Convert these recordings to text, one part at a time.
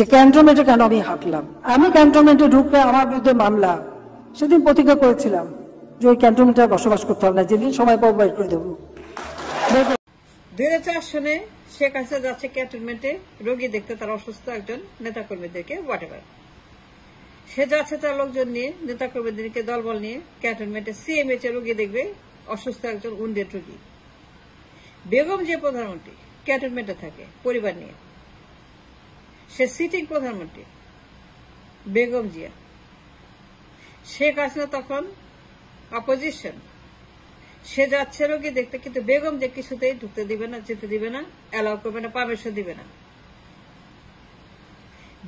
যে ক্যান্টনমেন্টে কেন আমি হাঁটলাম। আমি ক্যান্টনমেন্টে ঢুকলে আমার বিরুদ্ধে মামলা। সেদিন প্রতিজ্ঞা করেছিলাম যে ওই ক্যান্টনমেন্টে বসবাস করতে হবে না, যেদিন সময় পাবো বাইর করে দেবো। 2004 সনে শেখ হাসিনা যাচ্ছে ক্যান্টনমেন্টে রোগী দেখতে, তার অসুস্থ একজন নেতাকর্মীদেরকে হোয়াটএভার। সে যাচ্ছে তার লোকজন নিয়ে, নেতাকর্মীদেরকে দলবল নিয়ে ক্যান্টনমেন্টে সিএমএইচ এ রোগী দেখবে, অসুস্থ একজন উন্ডেড রোগী। বেগম যে প্রধানমন্ত্রী ক্যান্টনমেন্টে থাকে পরিবার নিয়ে, সে সিটিং প্রধানমন্ত্রী বেগম জিয়া। শেখ হাসিনা তখন অপোজিশন, সে যাচ্ছে রোগী দেখতে, কিন্তু বেগম যে কিছুতেই ঢুকতে দিবে না, যেতে দিবে না, অ্যালাউ করবে না, পারমিশন দিবে না।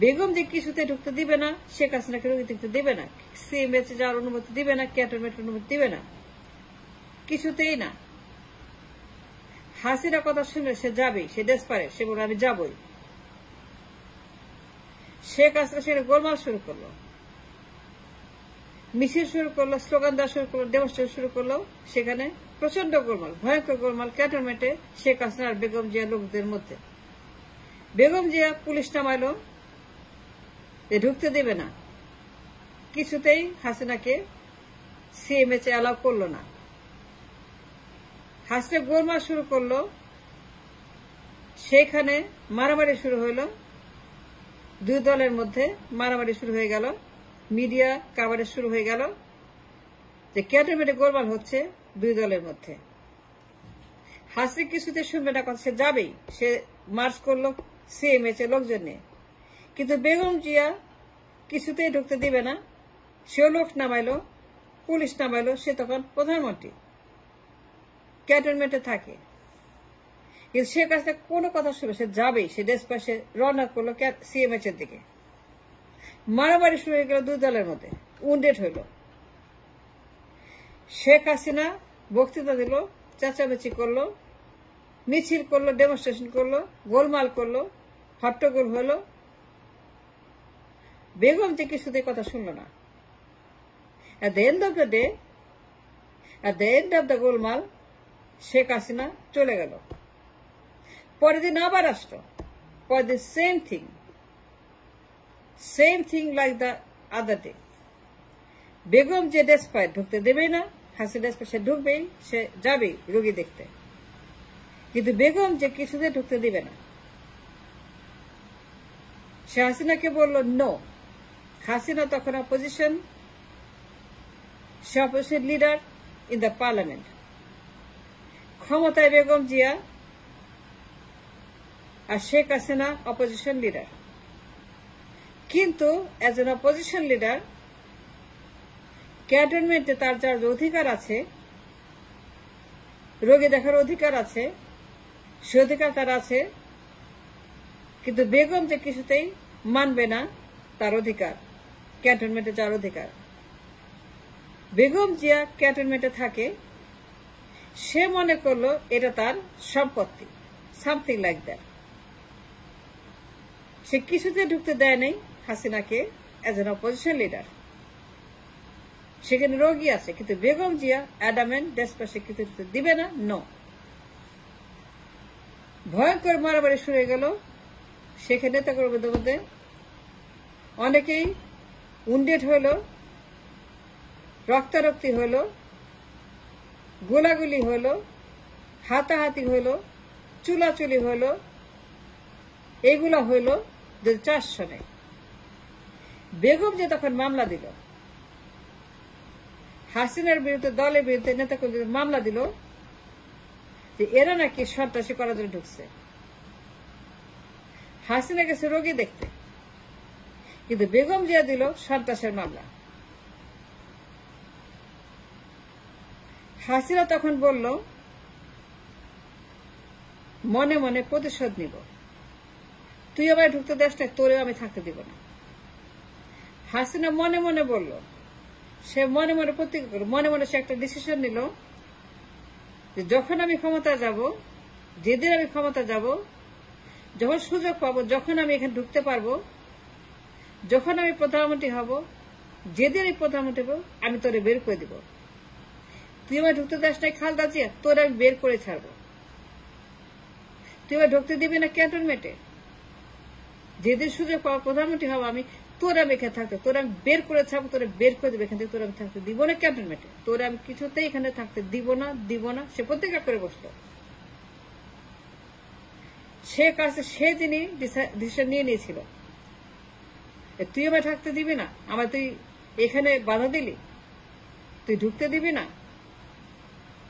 বেগম যে কিছুতে ঢুকতে দিবে না, শেখ হাসিনাকে রোগী দেখতে দিবে না, সিএমএইচ এ যাওয়ার অনুমতি দিবে না, ক্যান্টনমেন্টের অনুমতি দিবে না, কিছুতেই না। হাসিনা কথা শুনলে সে যাবেই, সে ডেসপারেট, সে বলে আমি যাবই। শেখ হাসিনা সেখানে গোলমাল শুরু করলো, মিছিল শুরু করলো, স্লোগান দেওয়া শুরু করলো, ডেমনস্ট্রেশন শুরু করলো। সেখানে প্রচন্ড গোলমাল, ভয়ঙ্কর গোলমাল ক্যান্টনমেন্টে শেখ হাসিনা আর বেগম জিয়া লোকদের মধ্যে। বেগম জিয়া পুলিশ নামাইলো, ঢুকতে দেবে না, কিছুতেই হাসিনাকে সিএমএইচ অ্যালাউ করলো না। হাসিনা গোলমাল শুরু করলো, সেখানে মারামারি শুরু হইলো, দুই দলের মধ্যে মারামারি শুরু হয়ে গেল, মিডিয়া কাভারেজ শুরু হয়ে গেল যে ক্যান্টনমেন্টে গোলমাল হচ্ছে দুই দলের মধ্যে। হাসিনা কিছুতে শুনবে না কথা, সে যাবেই, সে মার্চ করলো সিএমএইচ এর লোকজন নিয়ে, কিন্তু বেগম জিয়া কিছুতেই ঢুকতে দিবে না। সেও লোক নামাইলো, পুলিশ নামাইলো, সে তখন প্রধানমন্ত্রী ক্যান্টনমেন্টে থাকে, কিন্তু সে কাছে কোনো কথা শুনবে, সে যাবেই, সে ডেসপাসে রওনা করলো সিএমএইচ এর দিকে। মারামারি শুরু হয়ে গেল দুই দলের মধ্যে, উন্ডেড হইল। শেখ হাসিনা বক্তৃতা দিল, চেঁচামেচি করলো, মিছিল করলো, ডেমনস্ট্রেশন করলো, গোলমাল করলো, হট্টগোল হলো। বেগম যে কিছুতে কথা শুনল না। At the end of the day, at the end of the গোলমাল, শেখ হাসিনা চলে গেল। পরের দিন আবার আসলো, পরের দিন same thing like the other day. Begum যে ডেসপারেট, ঢুকতে দেবেই না, হাসিনা ডেসপারেট, সে ঢুকবেই, সে যাবেই রোগী দেখতে, কিন্তু বেগম যে কিছুতে ঢুকতে দিবে না। সে হাসিনাকে বলল নো। হাসিনা তখন opposition, say opposition leader in the parliament, ক্ষমতায় বেগম জিয়া আর শেখ হাসিনা অপোজিশন লিডার। কিন্তু এজ এন অপোজিশন লিডার ক্যান্টনমেন্টে তার যার অধিকার আছে, রোগী দেখার অধিকার আছে, সে অধিকার তার আছে, কিন্তু বেগম যে কিছুতেই মানবে না তার অধিকার, ক্যান্টনমেন্টে যাওয়ার অধিকার। বেগম জিয়া ক্যান্টনমেন্টে থাকে, সে মনে করলো এটা তার সম্পত্তি, সামথিং লাইক দ্যাট। সে কিছুতে ঢুকতে দেয় নাই হাসিনাকে এজ এন অপোজিশন লিডার। সেখানে রোগী আছে, কিন্তু বেগম জিয়া অ্যাডামেন্ট ডেসপাসে কিছু দিবে না, নো। ভয়ঙ্কর মারামারি শুরু হয়ে গেল। সেখানে নেতাকর্মীদের মধ্যে অনেকেই উন্ডেড হইল, রক্তারক্তি হইল, গোলাগুলি হইল, হাতাহাতি হইল, চুলাচুলি হইল। এইগুলো হইল 2004 সনে। বেগম যে তখন মামলা দিল, হাসিনার বিরুদ্ধে, দলের বিরুদ্ধে, নেতাকর্মীদের মামলা দিল যে এরা নাকি সন্ত্রাসী করার জন্য ঢুকছে। হাসিনা গেছে রোগী দেখতে, কিন্তু বেগম জিয়া দিল সন্ত্রাসের মামলা। হাসিনা তখন বলল মনে মনে প্রতিশোধ নিব, তুই আমায় ঢুকতে দেশ না, তোরেও আমি থাকতে দিব না। হাসিনা মনে মনে বলল, সে মনে মনে প্রতিজ্ঞা করল, মনে মনে সে একটা ডিসিশন নিল যে যখন আমি ক্ষমতা যাব, যেদিন আমি ক্ষমতা যাব, যখন সুযোগ পাবো, যখন আমি এখানে ঢুকতে পারবো, যখন আমি প্রধানমন্ত্রী হব, যেদিন আমি প্রধানমন্ত্রী হব, আমি তোরে বের করে দিব। তুই আমায় ঢুকতে দেশ নাই খালেদা জিয়া, তোরে আমি বের করে ছাড়বো। তুই আমায় ঢুকতে দিবি না ক্যান্টনমেন্টে, যেদিন সুযোগ পাওয়া প্রধানমন্ত্রী হওয়া আমি তোর আমি এখানে থাকতে, তোর আমি বের করে থাকবো, তোরা বের করে দেবে এখান থেকে, তোর আমি থাকতে দিব না ক্যান্টনমেন্টে, তোর আমি কিছুতেই এখানে থাকতে দিব না। সে প্রতিজ্ঞা করে বসলো। সে কাছে সেদিনই ডিসিশন নিয়ে নিয়েছিল, তুই আমায় থাকতে দিবি না, আমার তুই এখানে বাধা দিলি, তুই ঢুকতে দিবি না,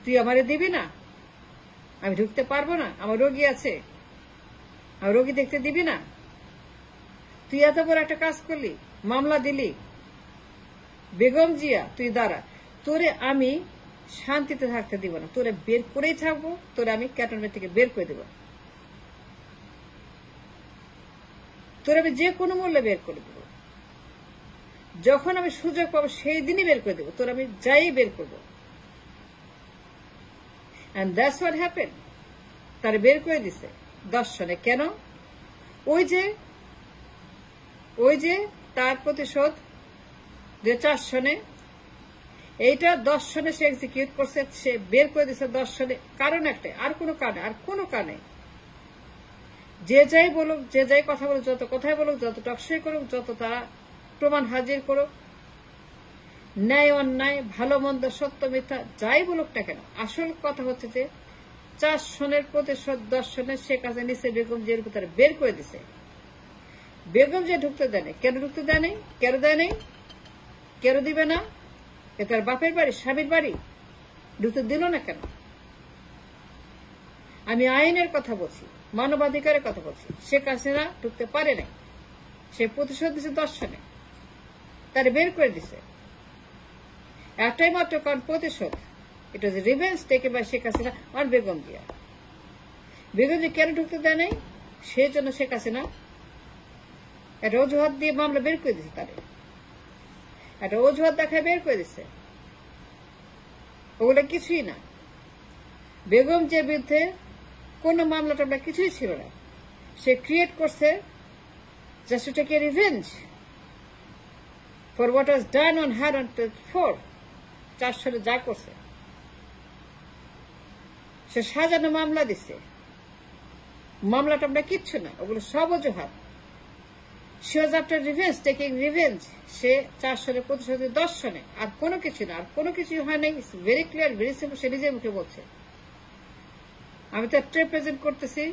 তুই আমারে দিবি না, আমি ঢুকতে পারবো না, আমার রোগী আছে, আমার রোগী দেখতে দিবি না, তুই এত বড় একটা কাজ করলি, মামলা দিলি, বেগম জিয়া তুই দাঁড়া, তোরে আমি শান্তিতে থাকতে দিব না, তোরে বের করেই থাকবো, তোরে আমি ক্যান্টনমেন্ট থেকে বের করে দেব, তোরে আমি যে কোনো মূল্যে বের করে দেব, যখন আমি সুযোগ পাবো সেই দিনই বের করে দেবো, তোর আমি যাই বের করবো। And that's what happened. তার বের করে দিছে 10 সনে। কেন? ওই যে তার প্রতিশোধ 4 সনে, এইটা 10 সনে সে এক্সিকিউট করছে, সে বের করে দিছে 10 সনে। কারণ একটাই, আর কোনো কারণে যে যাই বলুক, যে যাই কথা বলুক, যত কথাই বলুক, যত টকশই করুক, যত তারা প্রমাণ হাজির করুক, ন্যায় অন্যায়, ভালো মন্দ, সত্য মিথ্যা যাই বলুক না কেন, আসল কথা হচ্ছে যে 4 সনের প্রতিশোধ 10 সনের সে কাছে নিচে বেগম জিয়ার ভিতরে বের করে দিছে। বেগম জিয়া ঢুকতে দেয় নাই। কেন ঢুকতে দেয় নাই? কেন দেয় নাই? কেন দিবে না? এ তার বাপের বাড়ি, স্বামীর বাড়ি, ঢুকতে দিল না কেন? আমি আইনের কথা বলছি, মানবাধিকারের কথা বলছি। শেখ হাসিনা ঢুকতে পারে নাই, সে প্রতিশোধ দিছে 10 সনে, তার বের করে দিছে। একটাই মাত্র কারণ, প্রতিশোধ। It was revenge taken by Sheikh Hasina on Begum Zia. Begum Zia কেন ঢুকতে দেয় নাই? সেই জন্য শেখ হাসিনা একটা অজুহাত দিয়ে মামলা বের করে দিচ্ছে, তাদের একটা অজুহাত দেখায় বের করে দিচ্ছে। ওগুলো কিছুই না, বেগম জিয়ার বিরুদ্ধে কোন মামলা টামলা কিছুই ছিল না। সে ক্রিয়েট করছে just to take a revenge for what was done on her on 4 সালে যা করছে। সে সাজানো মামলা দিচ্ছে, মামলা টামলা কিচ্ছু না, ওগুলো সব অজুহাত। সে ওয়াজ আফটার রিভেঞ্জ, টেকিং রিভেঞ্জ। সে 4 সালে প্রতিশোধ 10 সনে, আর কোনো কিছু না, আর কোনো কিছু হয় নাই। It's very clear, very simple. সে নিজের মুখে বলছে, আমি তার ট্রেপ প্রেজেন্ট করতেছি,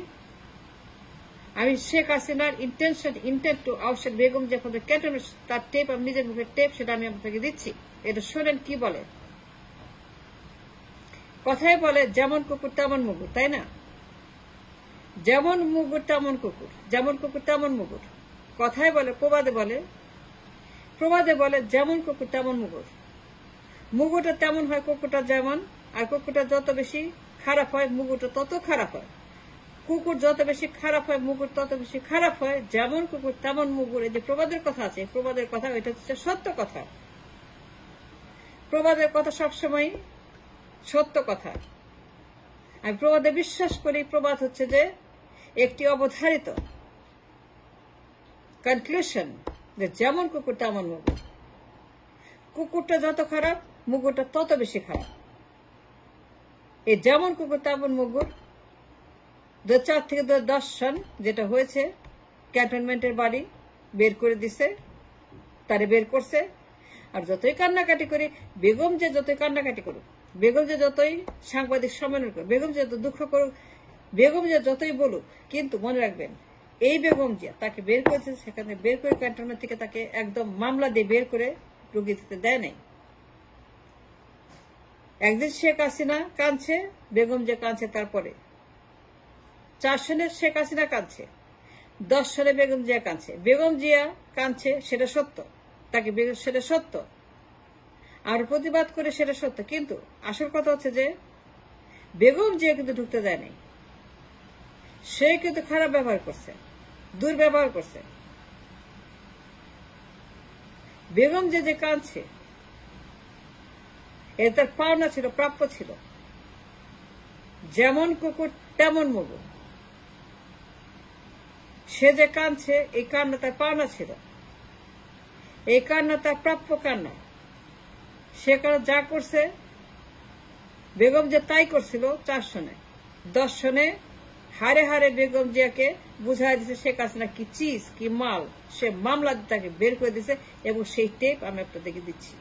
আমি শেখ হাসিনার intent to outside Begum Zia from the cantonment, তার টেপ, আমি নিজের মুখে টেপ, সেটা আমি আপনাকে দিচ্ছি। এটা শোনেন কি বলে। কথায় বলে, যেমন কুকুর তেমন মুগুর, তাই না? যেমন মুগুর তেমন কুকুর, যেমন কুকুর তেমন মুগুর। কথায় বলে, প্রবাদে বলে যেমন কুকুর তেমন মুগুর। মুগুরটা তেমন হয় কুকুরটা যেমন, আর কুকুরটা যত বেশি খারাপ হয় মুগুরটা তত খারাপ হয়। কুকুর যত বেশি খারাপ হয় মুগুর তত বেশি খারাপ হয়। যেমন কুকুর তেমন মুগুর, এই যে প্রবাদের কথা আছে, প্রবাদের কথা, এটা হচ্ছে সত্য কথা। প্রবাদের কথা সবসময় সত্য কথা। আমি প্রবাদে বিশ্বাস করি। প্রবাদ হচ্ছে যে একটি অবধারিত কনক্লুশন, যে যেমন কুকুর তেমন মুগুর। কুকুরটা যত খারাপ মুগুরটা তত বেশি খারাপ। এই যেমন কুকুর তেমন মুগুর 4 থেকে 10 সন যেটা হয়েছে, ক্যান্টনমেন্টের বাড়ি বের করে দিছে, তারে বের করছে। আর যতই কান্নাকাটি করি, বেগম যে যতই কান্নাকাটি করুক, বেগম যে যতই সাংবাদিক সম্মেলন করুক, বেগম যে যত দুঃখ করুক, বেগম যে যতই বলুক, কিন্তু মনে রাখবেন, এই বেগম জিয়া তাকে বের করেছে, সেখানে বের করে ক্যান্টনমেন্ট থেকে তাকে একদম মামলা দিয়ে বের করে রুগী দিতে দেয় নাই। একদিন শেখ হাসিনা কাঁদছে, বেগম জিয়া কাঁদছে, তারপরে 4 সনে শেখ হাসিনা কাঁদছে, 10 সনে বেগম জিয়া কাঁদছে। বেগম জিয়া কাঁদছে, সেটা সত্য, তাকে সেটা সত্য, আর প্রতিবাদ করে সেটা সত্য। কিন্তু আসল কথা হচ্ছে যে বেগম জিয়া কিন্তু ঢুকতে দেয় নাই। সে কিন্তু খারাপ ব্যবহার করছে, দুর্ব্যবহার করছে। বেগম জিয়া যে কাঁদছে, এটা তার পাওনা ছিল, প্রাপ্য ছিল। যেমন কুকুর তেমন মুগুর। সে যে কাঁদছে, এই কান্না তার পাওনা ছিল, এই কান্না তার প্রাপ্য কান্না। সে কারণ যা করছে, বেগম যে তাই করছিল 4 সনে। 10 সনে হারে হারে বেগম জিয়াকে বুঝাই দিছে শেখ হাসিনা কি চিজ কি মাল, সে মামলা তাকে বের করে দিছে এবং সেই টেপ আমি আপনাদেরকে দিচ্ছি।